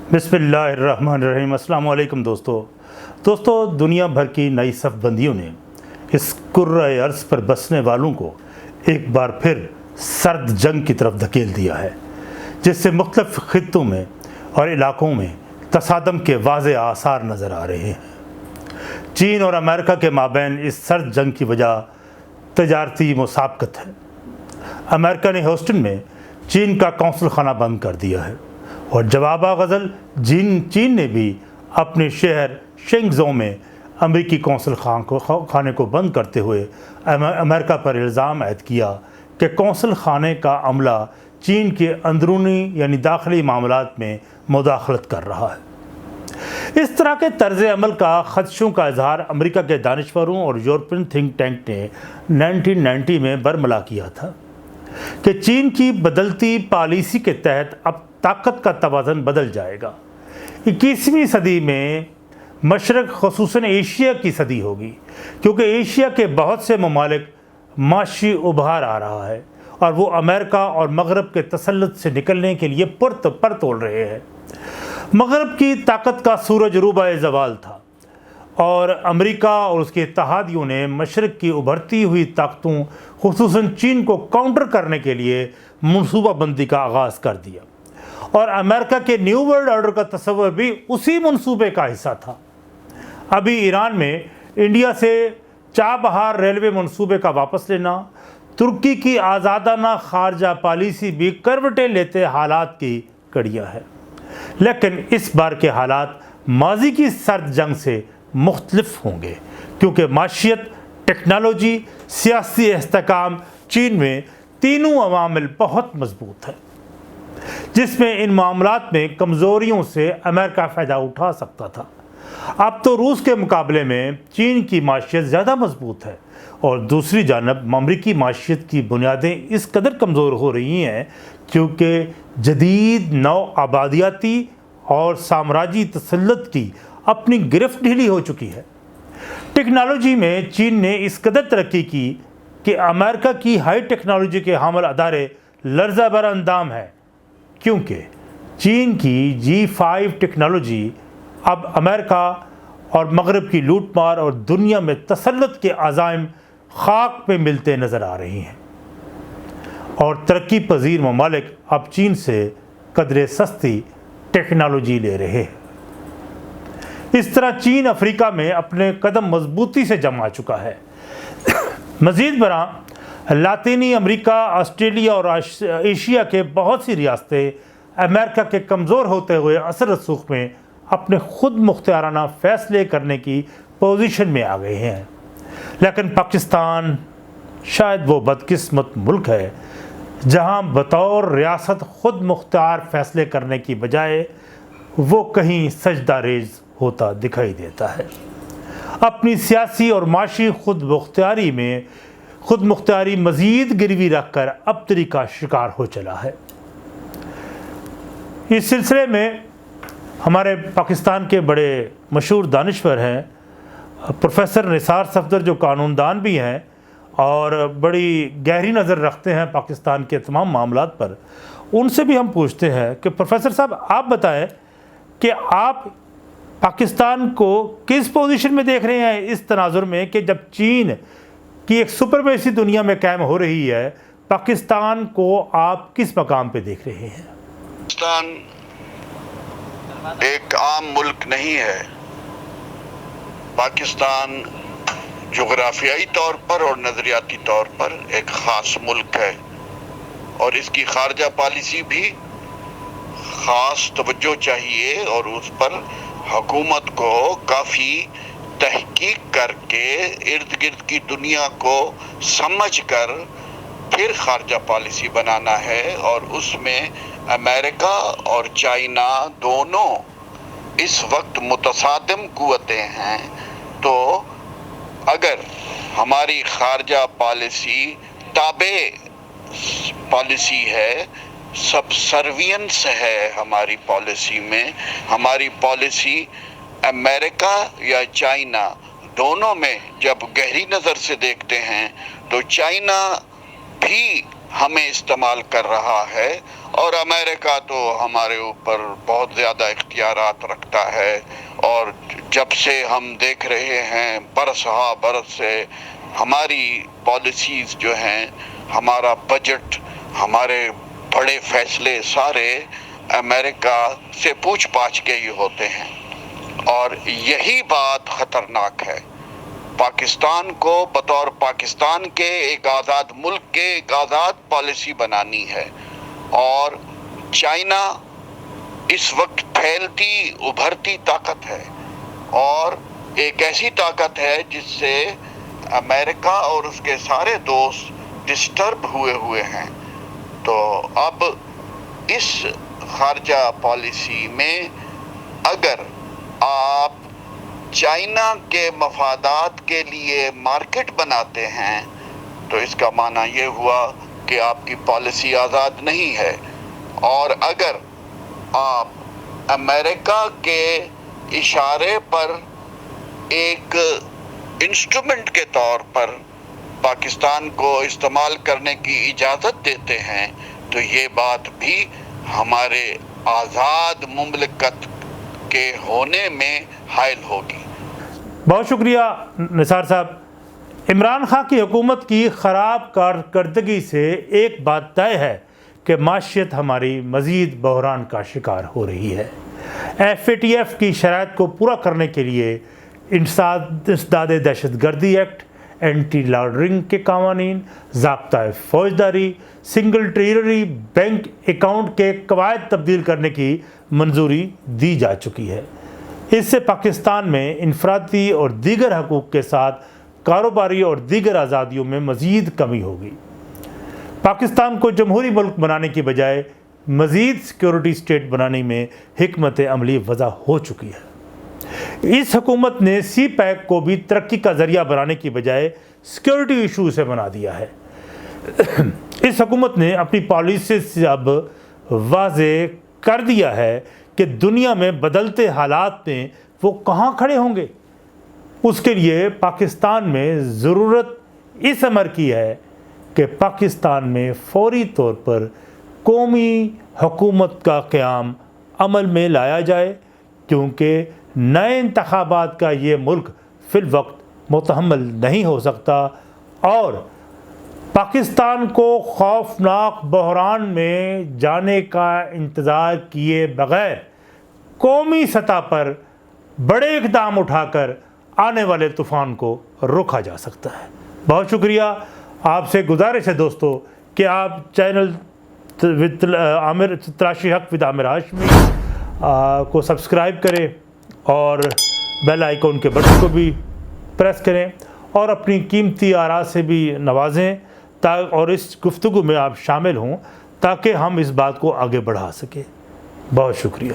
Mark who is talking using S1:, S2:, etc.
S1: बिस्मिल्लाहिर्रहमानिर्रहीम। अस्सलाम वालेकुम दोस्तों, दुनिया भर की नई सफ़बंदियों ने इस कुर्रे अर्ज़ पर बसने वालों को एक बार फिर सर्द जंग की तरफ धकेल दिया है, जिससे मुख्तलिफ़ खित्तों में और इलाक़ों में तसादम के वाज़े आसार नज़र आ रहे हैं। चीन और अमेरिका के माबैन इस सर्द जंग की वजह तजारती मुसाबकत है। अमेरिका ने ह्यूस्टन में चीन का कौंसल खाना बंद कर दिया है और जवाबा गज़ल चीन ने भी अपने शहर शेंगजो में अमेरिकी कौंसल खाने को बंद करते हुए अमेरिका पर इल्ज़ाम आयद किया कि कौंसल खाने का अमला चीन के अंदरूनी यानी दाखिली मामलात में मुदाखलत कर रहा है। इस तरह के तर्ज़ अमल का ख़दशों का इजहार अमेरिका के दानिशवरों और यूरोपियन थिंक टैंक ने 1990 में बरमला किया था कि चीन की बदलती पॉलिसी के तहत अब ताकत का तवाज़न बदल जाएगा। 21वीं सदी में मशरक़ ख़ुसूसन एशिया की सदी होगी, क्योंकि एशिया के बहुत से ममालिक माशी उभार आ रहा है और वो अमेरिका और मगरब के तसल्लुत से निकलने के लिए पर तोड़ रहे हैं। मगरब की ताकत का सूरज रूबाए ज़वाल था और अमेरिका और उसके इत्तेहादियों ने मशरक़ की उभरती हुई ताकतों ख़ुसूसन चीन को काउंटर करने के लिए मनसूबाबंदी का आगाज़ कर दिया और अमेरिका के न्यू वर्ल्ड ऑर्डर का तस्वर भी उसी मनसूबे का हिस्सा था। अभी ईरान में इंडिया से चाबहार रेलवे मनसूबे का वापस लेना, तुर्की की आज़ादाना खारजा पॉलिसी भी करवटें लेते हालात की कड़ियाँ है। लेकिन इस बार के हालात माजी की सर्द जंग से मुख्तलिफ होंगे, क्योंकि माशियत, टेक्नोलॉजी, सियासी इस्तेहकाम चीन में तीनों अवामिल बहुत मजबूत हैं, जिसमें इन मामलात में कमज़ोरियों से अमेरिका फ़ायदा उठा सकता था। अब तो रूस के मुकाबले में चीन की माशियत ज़्यादा मजबूत है और दूसरी जानब अमरीकी माशियत की बुनियादें इस कदर कमज़ोर हो रही हैं क्योंकि जदीद नौ आबादियाती और साम्राज्यी तसल्लुत की अपनी गिरफ्त ढीली हो चुकी है। टेक्नोलॉजी में चीन ने इस कदर तरक्की की कि अमेरिका की हाई टेक्नोलॉजी के हामिल अदारे लर्ज़ा बर अंदाम है, क्योंकि चीन की G5 टेक्नोलॉजी अब अमेरिका और मगरब की लूटमार और दुनिया में तसल्लुत के अज़ाइम खाक पे मिलते नज़र आ रही हैं और तरक्की पजीर ममालिक अब चीन से कदरे सस्ती टेक्नोलॉजी ले रहे हैं। इस तरह चीन अफ्रीका में अपने कदम मजबूती से जमा चुका है। मज़ीद बरआं लातीनी अमेरिका, ऑस्ट्रेलिया और एशिया के बहुत सी रियासतें अमेरिका के कमज़ोर होते हुए असर रसूख में अपने खुद मुख्तियाराना फ़ैसले करने की पोजीशन में आ गए हैं। लेकिन पाकिस्तान शायद वो बदकिस्मत मुल्क है जहां बतौर रियासत खुद मुख्तियार फ़ैसले करने की बजाय वो कहीं सजदा रेज़ होता दिखाई देता है। अपनी सियासी और माशी खुद मुख्तियारी मज़ीद गिरवी रख कर अबतरी का शिकार हो चला है। इस सिलसिले में हमारे पाकिस्तान के बड़े मशहूर दानिश्वर हैं प्रोफेसर निसार सफदर, जो कानूनदान भी हैं और बड़ी गहरी नज़र रखते हैं पाकिस्तान के तमाम मामलात पर। उनसे भी हम पूछते हैं कि प्रोफेसर साहब, आप बताएं कि आप पाकिस्तान को किस पोजीशन में देख रहे हैं इस तनाजुर में कि जब चीन की एक सुपरमेसी दुनिया में कायम हो रही है, पाकिस्तान को आप किस मकाम पे देख रहे हैं?
S2: पाकिस्तान एक आम मुल्क नहीं है। पाकिस्तान जोग्राफियाई तौर पर और नज़रियाती तौर पर एक ख़ास मुल्क है और इसकी खारजा पॉलिसी भी ख़ास तवज्जो चाहिए और उस पर हुकूमत को काफ़ी तहकीक करके इर्द गिर्द की दुनिया को समझ कर फिर खारजा पॉलिसी बनाना है और उसमें अमेरिका और चाइना दोनों इस वक्त मुतसादिम कुव्वतें हैं। तो अगर हमारी खारजा पॉलिसी ताबे पॉलिसी है, सबसर्वियंस है हमारी पॉलिसी में, हमारी पॉलिसी अमेरिका या चाइना दोनों में जब गहरी नज़र से देखते हैं तो चाइना भी ہمیں استعمال کر رہا ہے، اور امریکہ تو ہمارے اوپر بہت زیادہ اختیارات رکھتا ہے، اور جب سے ہم دیکھ رہے ہیں برس ہا برس سے ہماری پالیسیز جو ہیں، ہمارا بجٹ، ہمارے بڑے فیصلے سارے امریکہ سے پوچھ پاچھ کے ہی ہوتے ہیں، اور یہی بات خطرناک ہے۔ پاکستان کو بطور پاکستان کے ایک آزاد ملک کے ایک آزاد پالیسی بنانی ہے، اور چائنا اس وقت پھیلتی ابھرتی طاقت ہے، اور ایک ایسی طاقت ہے جس سے امریکہ اور اس کے سارے دوست ڈسٹرب ہوئے ہیں۔ تو اب اس خارجہ پالیسی میں اگر آپ چائنا کے مفادات کے لیے مارکیٹ بناتے ہیں تو اس کا معنی یہ ہوا کہ آپ کی پالیسی آزاد نہیں ہے، اور اگر آپ امریکہ کے اشارے پر ایک انسٹرومنٹ کے طور پر پاکستان کو استعمال کرنے کی اجازت دیتے ہیں تو یہ بات بھی ہمارے آزاد مملکت کے ہونے میں حائل ہوگی۔
S1: بہت شکریہ نثار صاحب۔ عمران خان کی حکومت کی خراب کارکردگی سے ایک بات طے ہے کہ معیشت ہماری مزید بحران کا شکار ہو رہی ہے۔ FATF کی شرائط کو پورا کرنے کے لیے انسداد دہشت گردی ایکٹ، اینٹی لانڈرنگ کے قوانین، ضابطۂ فوجداری، سنگل ٹریجری بینک اکاؤنٹ کے قواعد تبدیل کرنے کی منظوری دی جا چکی ہے۔ اس سے پاکستان میں انفرادی اور دیگر حقوق کے ساتھ کاروباری اور دیگر آزادیوں میں مزید کمی ہوگی۔ پاکستان کو جمہوری ملک بنانے کی بجائے مزید سیکیورٹی سٹیٹ بنانے میں حکمت عملی وضع ہو چکی ہے۔ اس حکومت نے سی پیک کو بھی ترقی کا ذریعہ بنانے کی بجائے سیکیورٹی ایشو سے بنا دیا ہے۔ اس حکومت نے اپنی پالیسی سے اب واضح کر دیا ہے کہ دنیا میں بدلتے حالات میں وہ کہاں کھڑے ہوں گے۔ اس کے لیے پاکستان میں ضرورت اس امر کی ہے کہ پاکستان میں فوری طور پر قومی حکومت کا قیام عمل میں لایا جائے، کیونکہ نئے انتخابات کا یہ ملک فی الوقت متحمل نہیں ہو سکتا، اور پاکستان کو خوفناک بحران میں جانے کا انتظار کیے بغیر قومی سطح پر بڑے اقدام اٹھا کر آنے والے طوفان کو روکا جا سکتا ہے۔ بہت شکریہ۔ آپ سے گزارش ہے دوستو کہ آپ چینل تلاشی حق ود عامر ہاشمی کو سبسکرائب کریں اور بیل آئیکن کے بٹن کو بھی پریس کریں، اور اپنی قیمتی آراء سے بھی نوازیں اور اس گفتگو میں آپ شامل ہوں تاکہ ہم اس بات کو آگے بڑھا سکیں۔ بہت شکریہ۔